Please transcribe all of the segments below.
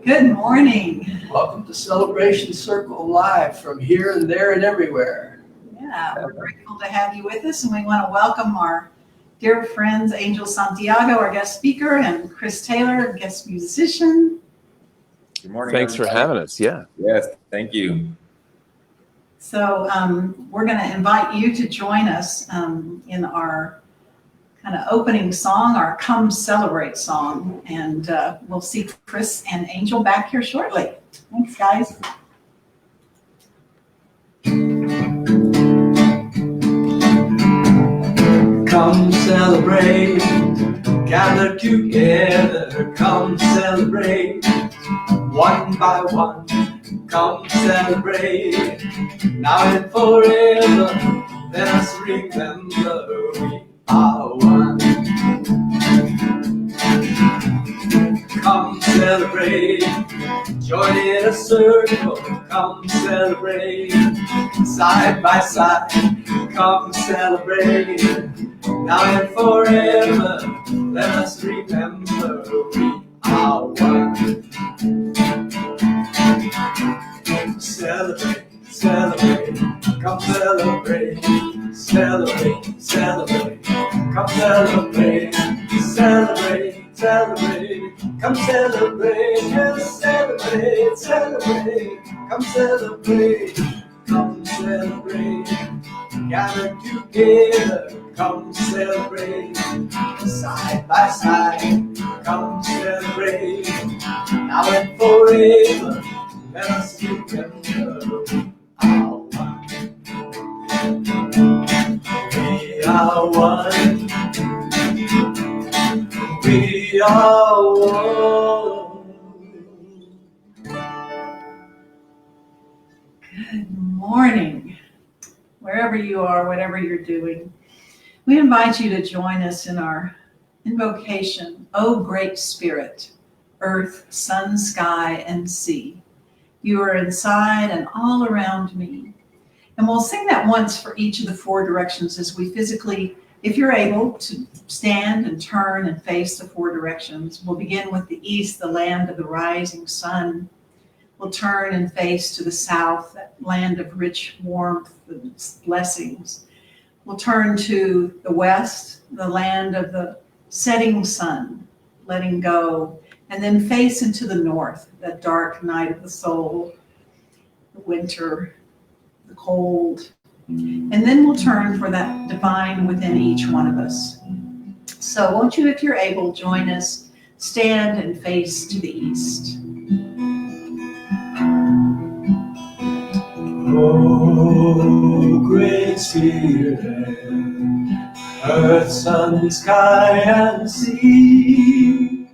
Good morning. Welcome to Celebration Circle Live from here and there and everywhere. Yeah, we're grateful to have you with us, and we want to welcome our dear friends, Angel Santiago, our guest speaker, and Chris Taylor, guest musician. Good morning. Thanks for having us. Yeah. Yes, thank you. So we're going to invite you to join us in our kind of opening song, our Come Celebrate song, and we'll see Chris and Angel back here shortly. Thanks, guys. Come celebrate, gather together, come celebrate, one by one, come celebrate, now and forever, let us remember we are one. Come celebrate, join in a circle, come celebrate, side by side, come celebrate, now and forever, let us remember we are one. Celebrate, celebrate, come celebrate, celebrate, celebrate, come celebrate, celebrate, celebrate, come celebrate, yes, celebrate, celebrate, come celebrate, come celebrate, gather together, come celebrate, side by side, come celebrate, now and forever, let us remember our one. We are one. We are one. Good morning, wherever you are, whatever you're doing. We invite you to join us in our invocation, O Great Spirit, earth, sun, sky, and sea. You are inside and all around me. And we'll sing that once for each of the four directions as we physically, if you're able to stand and turn and face the four directions. We'll begin with the east, the land of the rising sun. We'll turn and face to the south, that land of rich warmth and blessings. We'll turn to the west, the land of the setting sun, letting go, and then face into the north, that dark night of the soul, the winter, the cold. And then we'll turn for that divine within each one of us. So won't you, if you're able, join us, stand and face to the east. Oh, great Spirit, earth, sun, sky, and sea,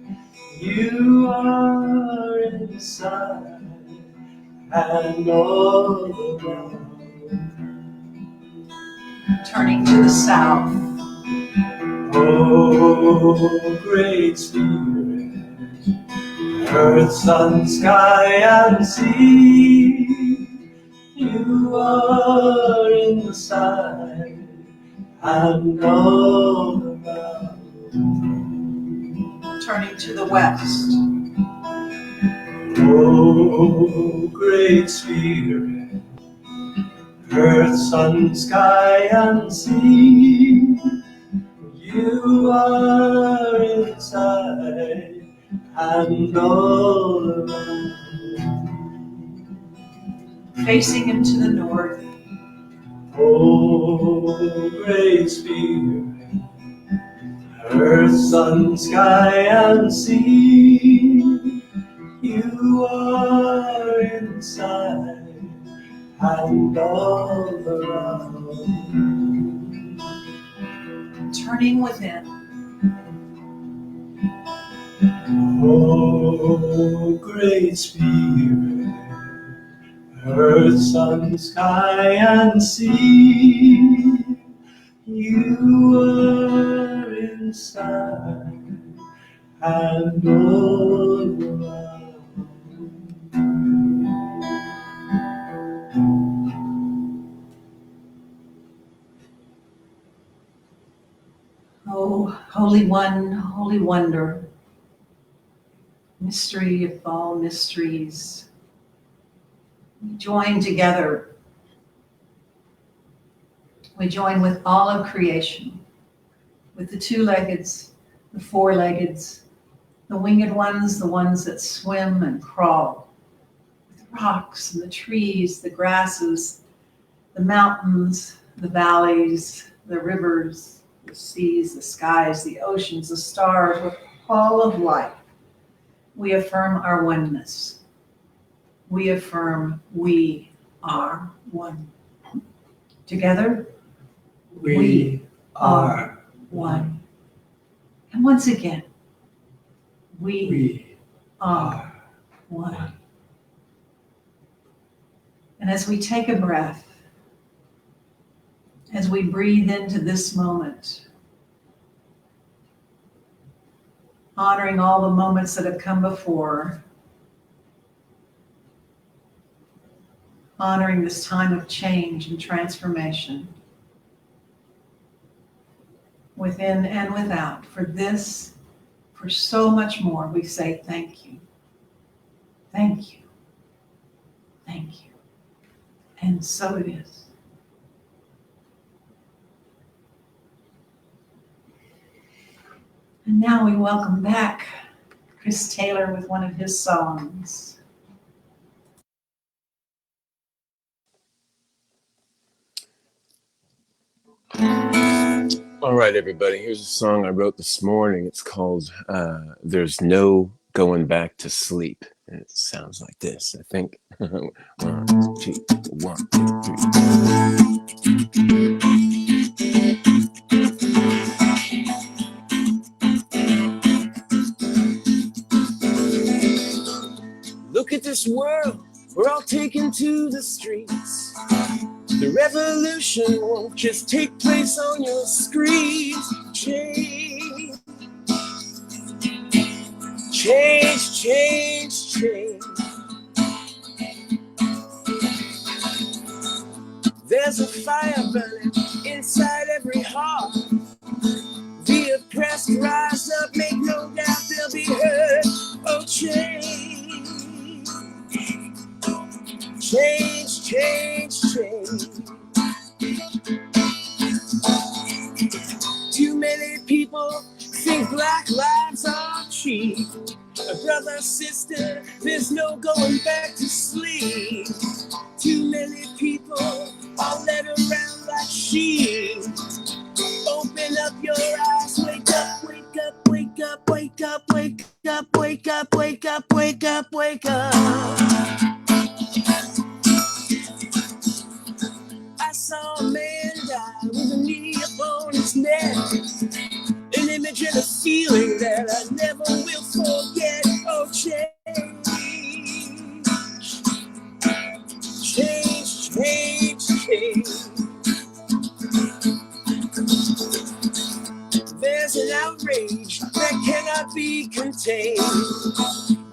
you are inside and all around. Turning to the south. Oh, great Spirit, earth, sun, sky, and sea, you are inside and all around. Turning to the west. Oh, great Spirit, earth, sun, sky, and sea, you are inside and all around. Facing into the north. Oh, great Spirit, earth, sun, sky, and sea, you are inside and all around. Turning within. Oh, great Spirit, earth, sun, sky, and sea, you are inside and all around. Oh, Holy One, Holy Wonder, mystery of all mysteries. We join together. We join with all of creation, with the two-leggeds, the four-leggeds, the winged ones, the ones that swim and crawl, with the rocks and the trees, the grasses, the mountains, the valleys, the rivers, the seas, the skies, the oceans, the stars, with all of life. We affirm our oneness. We affirm we are one. Together, We are one. And once again, we are are one. And as we take a breath, as we breathe into this moment, honoring all the moments that have come before, honoring this time of change and transformation, within and without, for this, for so much more, we say thank you. Thank you. Thank you. And so it is. And now we welcome back Chris Taylor with one of his songs. All right, everybody, here's a song I wrote this morning. It's called There's No Going Back to Sleep. And it sounds like this, I think. 1, 2, 1, 2, 3. Look at this world, we're all taken to the streets. The revolution won't just take place on your screen. Change, change, change, change. There's a fire burning inside every heart. The oppressed rise up, make no doubt they'll be heard. Oh, change, change, change, change. Too many people think black lives are cheap. A brother, sister, there's no going back to sleep. Too many people are led around like sheep. Open up your eyes, wake up, wake up, wake up, wake up, wake up, wake up, wake up, wake up, wake up. I saw a man die with a knee upon his neck. An image and a feeling that I never will forget. Oh, change, change, change, change. There's an outrage that cannot be contained.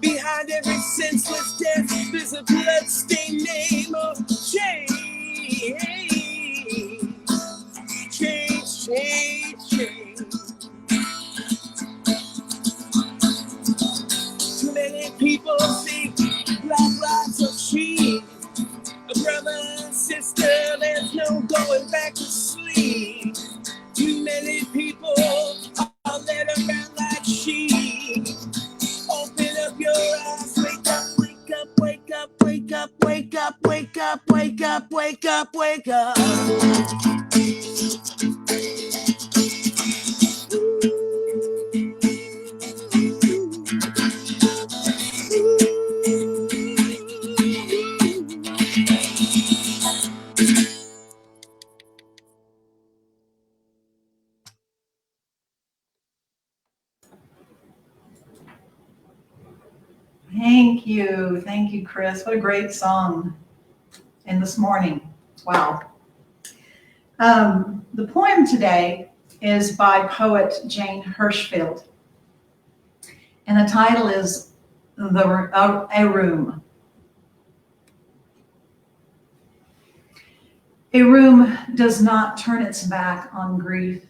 Behind every senseless death, there's a blood-stained name of change. Change, change, change. Too many people think black lives are cheap. A brother and sister, there's no going back to sleep. Too many people are led around like sheep. Open up your eyes, wake up, wake up, wake up, wake up, wake up, wake up, wake up, wake up, wake up. Thank you, Chris. What a great song. And this morning, wow. The poem today is by poet Jane Hirschfield, and the title is A Room. A room does not turn its back on grief.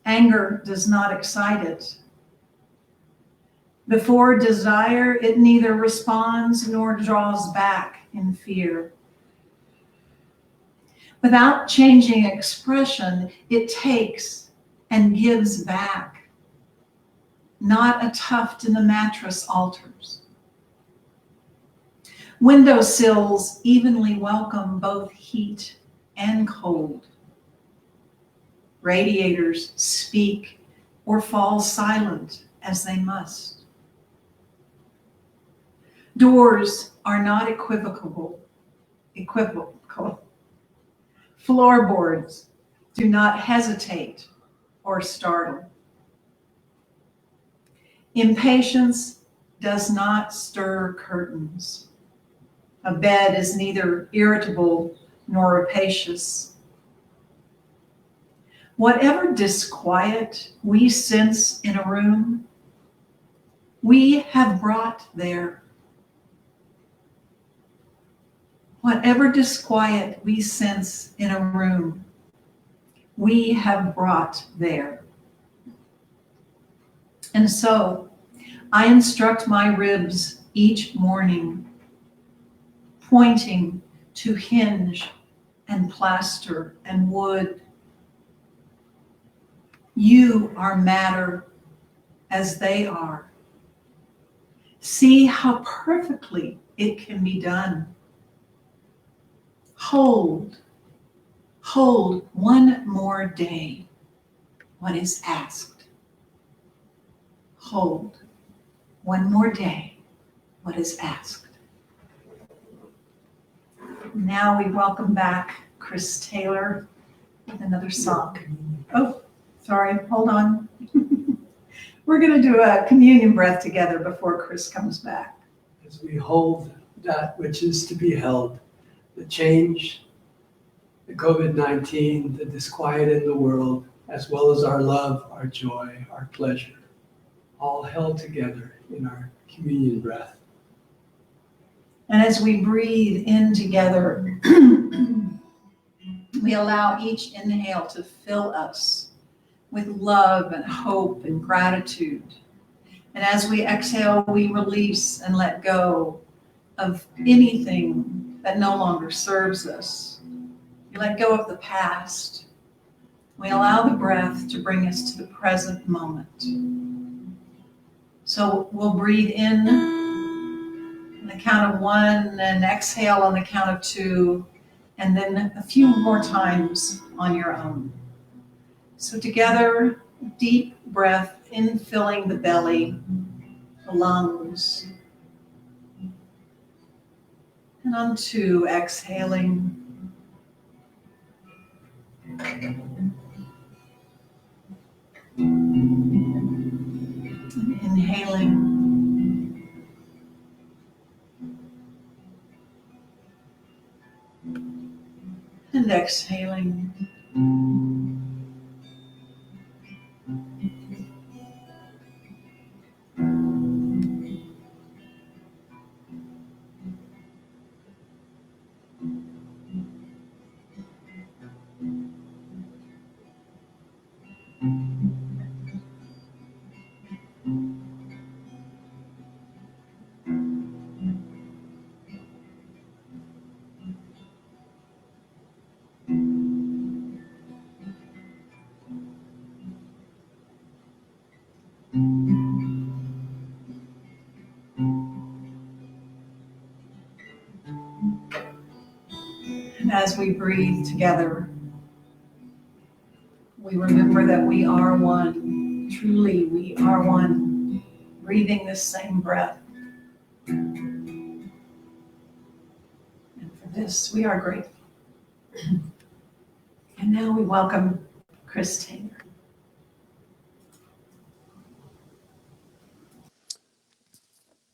Anger does not excite it. Before desire, it neither responds nor draws back in fear. Without changing expression, it takes and gives back. Not a tuft in the mattress alters. Windowsills evenly welcome both heat and cold. Radiators speak or fall silent as they must. Doors are not equivocal. Floorboards do not hesitate or startle. Impatience does not stir curtains. A bed is neither irritable nor rapacious. Whatever disquiet we sense in a room, we have brought there. Whatever disquiet we sense in a room, we have brought there. And so I instruct my ribs each morning, pointing to hinge and plaster and wood. You are matter as they are. See how perfectly it can be done. Hold one more day what is asked. Hold one more day what is asked. Now we welcome back Chris Taylor with another song. Oh, sorry, hold on. We're going to do a communion breath together before Chris comes back. As we hold that which is to be held, the change, the COVID-19, the disquiet in the world, as well as our love, our joy, our pleasure, all held together in our communion breath. And as we breathe in together, we allow each inhale to fill us with love and hope and gratitude. And as we exhale, we release and let go of anything that no longer serves us. We let go of the past. We allow the breath to bring us to the present moment. So we'll breathe in on the count of 1 and exhale on the count of 2, and then a few more times on your own. So together, deep breath in, filling the belly, the lungs. And on 2, exhaling. And inhaling. And exhaling. And as we breathe together, we remember that we are one. Truly, we are one, breathing this same breath. And for this, we are grateful. And now we welcome Chris Taylor.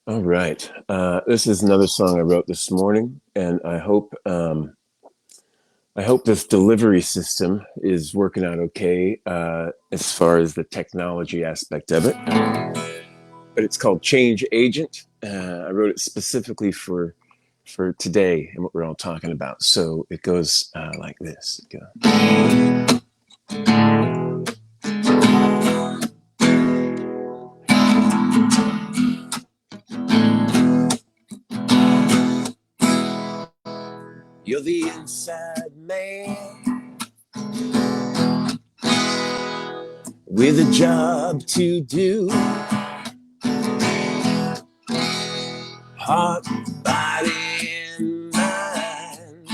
All right. This is another song I wrote this morning, and I hope this delivery system is working out okay as far as the technology aspect of it. But it's called Change Agent. I wrote it specifically for today and what we're all talking about. So it goes like this. You're the inside man with a job to do. Heart, body, and mind,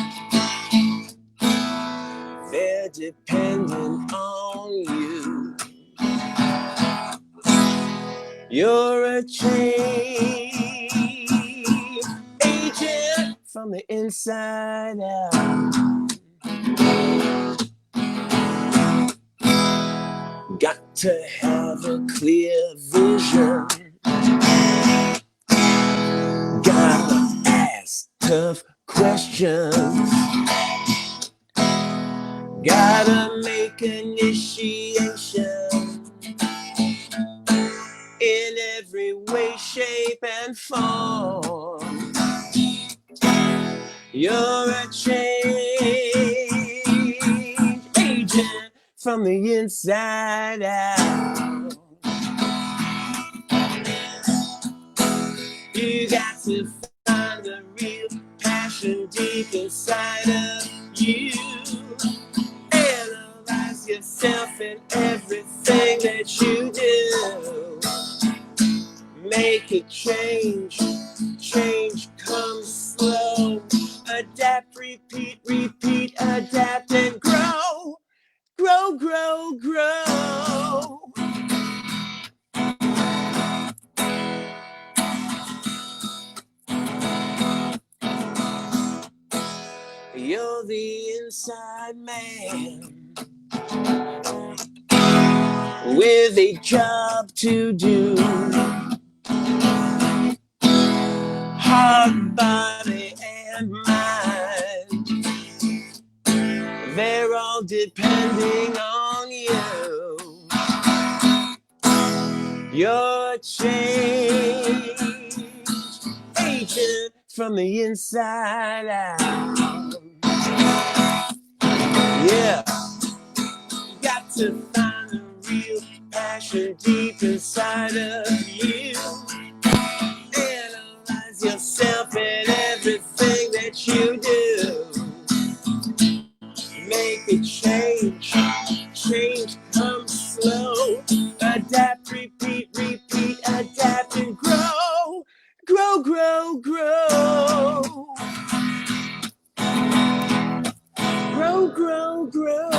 they're dependent on you. You're a change agent from the inside out. Got to have a clear vision. Gotta ask tough questions. Gotta make initiation in every way, shape, and form. You're a change agent from the inside out. You got to find the real passion deep inside of you. Analyze yourself in everything that you do. Make a change. Change comes slow. Adapt, repeat, repeat, adapt and grow. Grow, grow, grow. You're the inside man with a job to do. Heart, body, and mind, they're all depending on you. You're a change agent from the inside out. Yeah, got to find the real passion deep inside of you. Analyze yourself in everything that you do. Make a change. Change comes slow. Adapt, repeat, repeat, adapt and grow. Grow, grow, grow. Grow, grow, grow.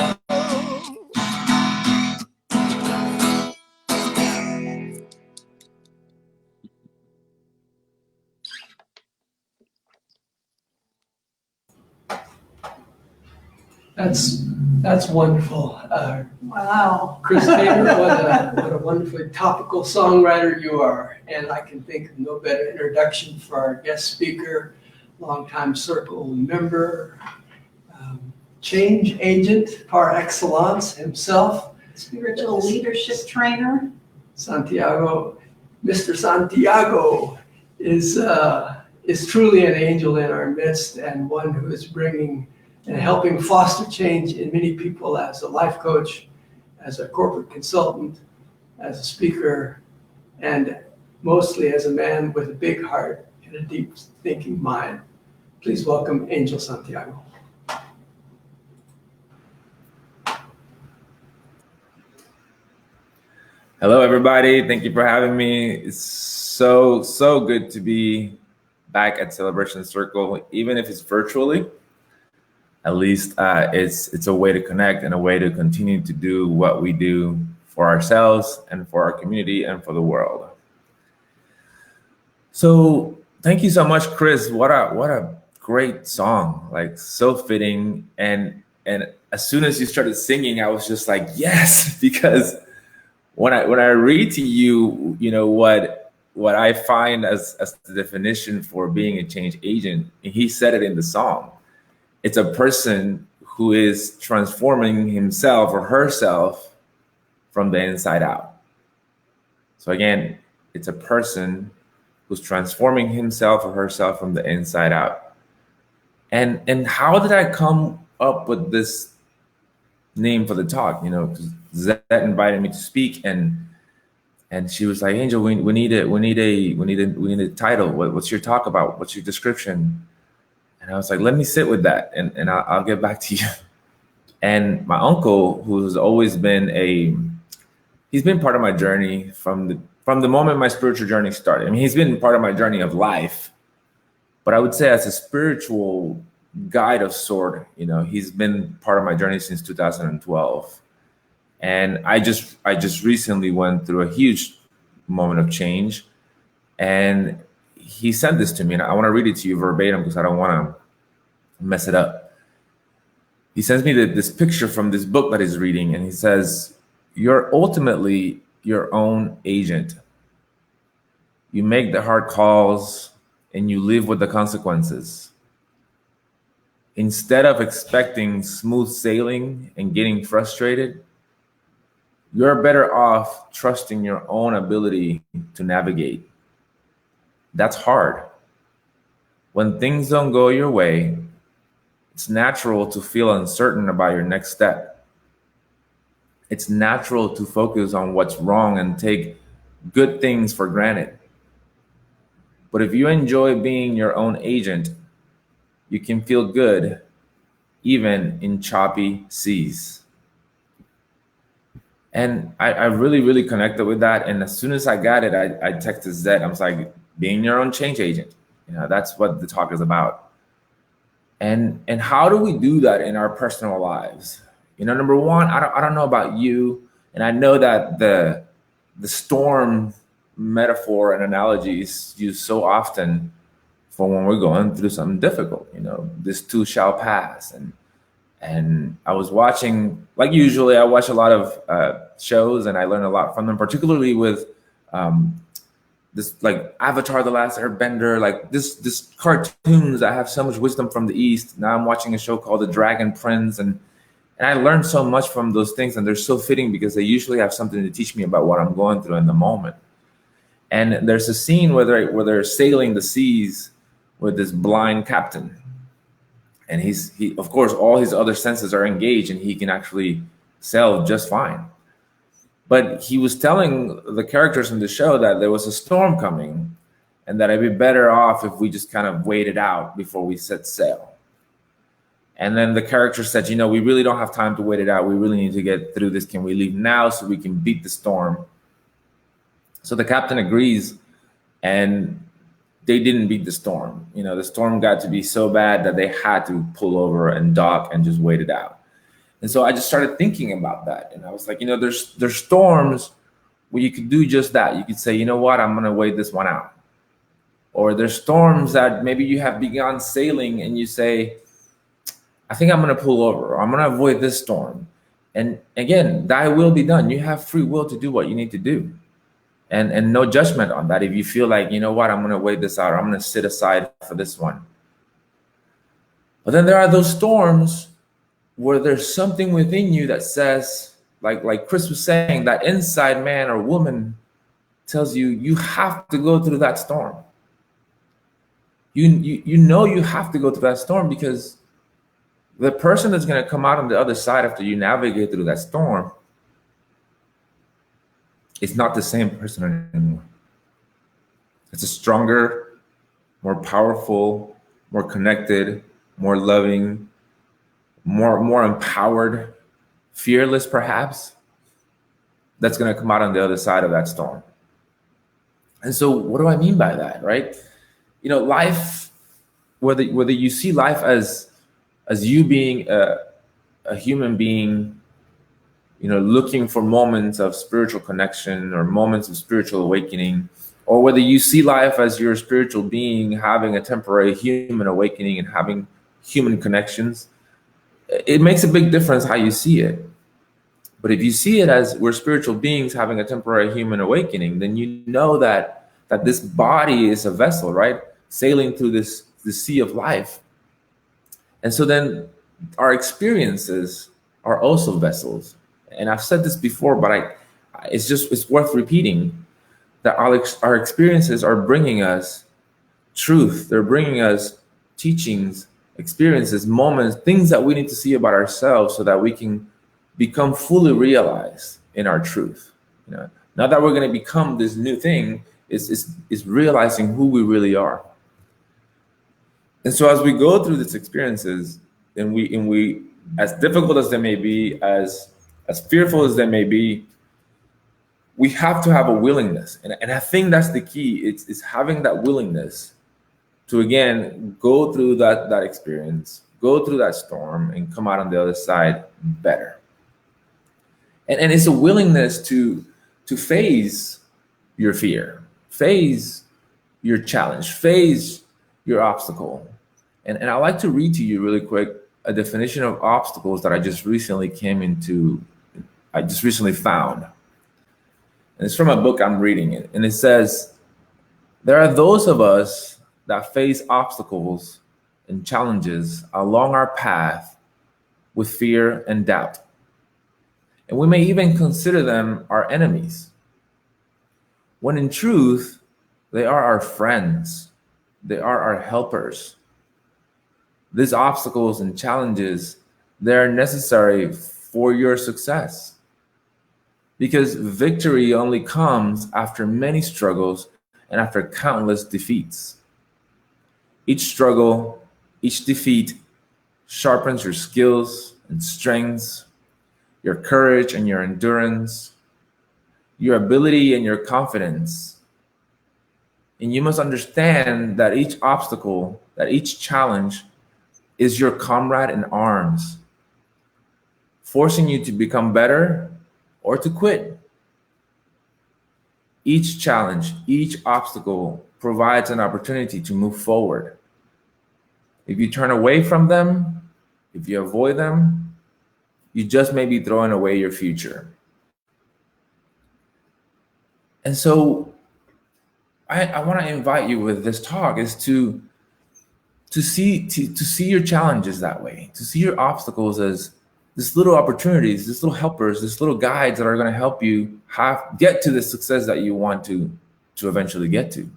That's wonderful. Wow. Chris Taylor, what a wonderfully topical songwriter you are. And I can think of no better introduction for our guest speaker, longtime Circle member, change agent par excellence himself. Spiritual leadership trainer. Santiago. Mr. Santiago is truly an angel in our midst and one who is bringing and helping foster change in many people as a life coach, as a corporate consultant, as a speaker, and mostly as a man with a big heart and a deep thinking mind. Please welcome Angel Santiago. Hello, everybody. Thank you for having me. It's so good to be back at Celebration Circle, even if it's virtually. At least it's a way to connect and a way to continue to do what we do for ourselves and for our community and for the world. So thank you so much, Chris. What a great song, like so fitting. And as soon as you started singing, I was just like, yes, because when I read to you, you know, what I find as the definition for being a change agent, and he said it in the song. It's a person who is transforming himself or herself from the inside out. So again, it's a person who's transforming himself or herself from the inside out. And how did I come up with this name for the talk? You know, because Zette invited me to speak, and she was like, Angel, we need a title. What's your talk about? What's your description? And I was like, let me sit with that, and I'll get back to you. And my uncle, who's always been he's been part of my journey from the moment my spiritual journey started. I mean, he's been part of my journey of life, but I would say as a spiritual guide of sort, he's been part of my journey since 2012. And I just recently went through a huge moment of change, and he sent this to me, and I want to read it to you verbatim because I don't want to mess it up. He sends me this picture from this book that he's reading, and he says, "You're ultimately your own agent. You make the hard calls and you live with the consequences. Instead of expecting smooth sailing and getting frustrated, you're better off trusting your own ability to navigate. That's hard. When things don't go your way, it's natural to feel uncertain about your next step. It's natural to focus on what's wrong and take good things for granted. But if you enjoy being your own agent, you can feel good even in choppy seas." And I really, really connected with that. And as soon as I got it, I texted Zed. I was like, being your own change agent. That's what the talk is about. And how do we do that in our personal lives? Number one, I don't know about you, and I know that the storm metaphor and analogy is used so often for when we're going through something difficult. This too shall pass. And I was watching, like usually, I watch a lot of shows, and I learn a lot from them, particularly with this, like Avatar: The Last Airbender, like this cartoons that have so much wisdom from the East. Now I'm watching a show called The Dragon Prince, and I learned so much from those things, and they're so fitting because they usually have something to teach me about what I'm going through in the moment. And there's a scene where they're sailing the seas with this blind captain. And he of course, all his other senses are engaged, and he can actually sail just fine. But he was telling the characters in the show that there was a storm coming, and that it'd be better off if we just kind of waited out before we set sail. And then the character said, we really don't have time to wait it out. We really need to get through this. Can we leave now so we can beat the storm? So the captain agrees, and they didn't beat the storm. The storm got to be so bad that they had to pull over and dock and just wait it out. And so I just started thinking about that. And I was like, there's storms where you could do just that. You could say, you know what, I'm going to wait this one out. Or there's storms that maybe you have begun sailing and you say, I think I'm going to pull over, or I'm going to avoid this storm. And again, thy will be done. You have free will to do what you need to do. And no judgment on that. If you feel like, you know what, I'm going to wait this out, or I'm going to sit aside for this one. But then there are those storms where there's something within you that says, like Chris was saying, that inside man or woman tells you, you have to go through that storm. You have to go through that storm, because the person that's going to come out on the other side after you navigate through that storm, it's not the same person anymore. It's a stronger, more powerful, more connected, more loving, more empowered, fearless perhaps, that's going to come out on the other side of that storm. And so what do I mean by that, right? Life, whether you see life as you being a human being, looking for moments of spiritual connection or moments of spiritual awakening, or whether you see life as your spiritual being having a temporary human awakening and having human connections, it makes a big difference how you see it. But if you see it as we're spiritual beings having a temporary human awakening, then you know that this body is a vessel, right? Sailing through the sea of life. And so then our experiences are also vessels. And I've said this before, but it's worth repeating, that our experiences are bringing us truth. They're bringing us teachings, experiences, moments, things that we need to see about ourselves so that we can become fully realized in our truth. Not that we're going to become this new thing, is realizing who we really are. And so as we go through these experiences, and we as difficult as they may be, as fearful as they may be, we have to have a willingness. And I think that's the key. It's having that willingness to, again, go through that experience, go through that storm, and come out on the other side better. And it's a willingness to face your fear, face your challenge, face your obstacle. And I'd like to read to you really quick a definition of obstacles that I just recently found. And it's from a book I'm reading it. And it says, there are those of us that face obstacles and challenges along our path with fear and doubt. And we may even consider them our enemies, when in truth, they are our friends. They are our helpers. These obstacles and challenges, they're necessary for your success, because victory only comes after many struggles and after countless defeats. Each struggle, each defeat sharpens your skills and strengths, your courage and your endurance, your ability and your confidence. And you must understand that each obstacle, that each challenge is your comrade in arms, forcing you to become better or to quit. Each challenge, each obstacle provides an opportunity to move forward. If you turn away from them, if you avoid them, you just may be throwing away your future. And so I want to invite you with this talk is to see your challenges that way, to see your obstacles as these little opportunities, these little helpers, these little guides that are going to help you get to the success that you want to eventually get to.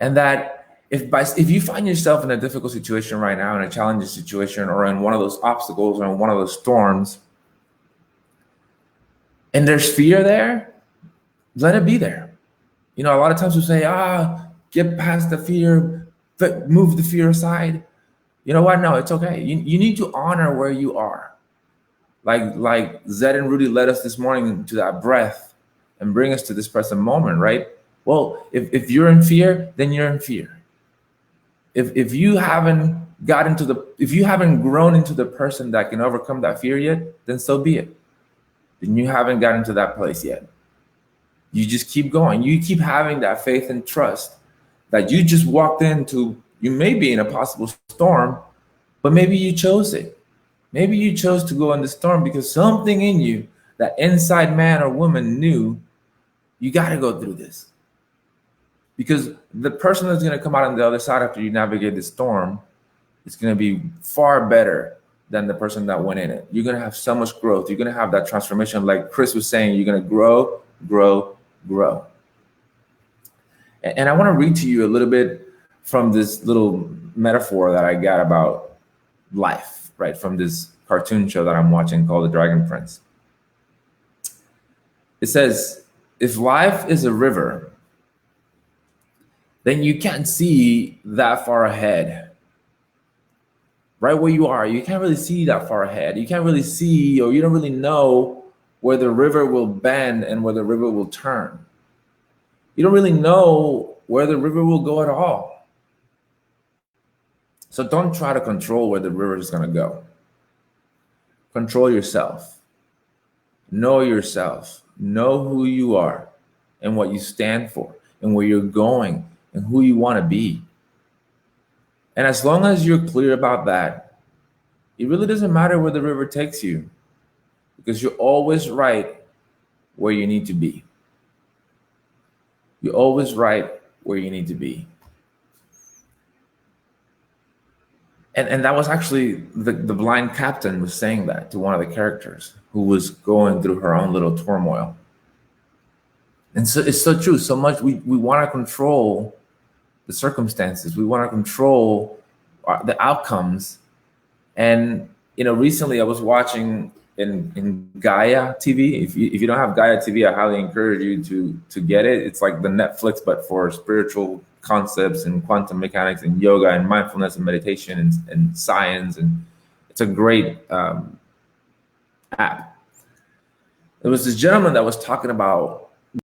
And that if you find yourself in a difficult situation right now, in a challenging situation, or in one of those obstacles, or in one of those storms, and there's fear there, let it be there. You know, a lot of times we say, get past the fear, move the fear aside. You know what? No, it's okay. You need to honor where you are. Like Zed and Rudy led us this morning to that breath and bring us to this present moment, right? Well, if you're in fear, then you're in fear. If you haven't grown into the person that can overcome that fear yet, then so be it. Then you haven't gotten to that place yet. You just keep going. You keep having that faith and trust that you just walked into. You may be in a possible storm, but maybe you chose it. Maybe you chose to go in the storm because something in you, that inside man or woman, knew you got to go through this. Because the person that's going to come out on the other side after you navigate the storm is going to be far better than the person that went in it. You're going to have so much growth. You're going to have that transformation. Like Chris was saying, you're going to grow, grow, grow. And I want to read to you a little bit from this little metaphor that I got about life, right? From this cartoon show that I'm watching called The Dragon Prince. It says, if life is a river, then you can't see that far ahead. Right where you are, you can't really see that far ahead. You can't really see, or you don't really know where the river will bend and where the river will turn. You don't really know where the river will go at all. So don't try to control where the river is going to go. Control yourself. Know yourself. Know who you are and what you stand for and where you're going and who you want to be. And as long as you're clear about that, it really doesn't matter where the river takes you, because you're always right where you need to be. You're always right where you need to be. And that was actually the blind captain was saying that to one of the characters who was going through her own little turmoil. And so it's so true. So much we want to control the circumstances. We want to control the outcomes. And, you know, recently I was watching in Gaia TV. If you don't have Gaia TV, I highly encourage you to get it. It's like the Netflix, but for spiritual concepts and quantum mechanics and yoga and mindfulness and meditation and science. And it's a great app. There was this gentleman that was talking about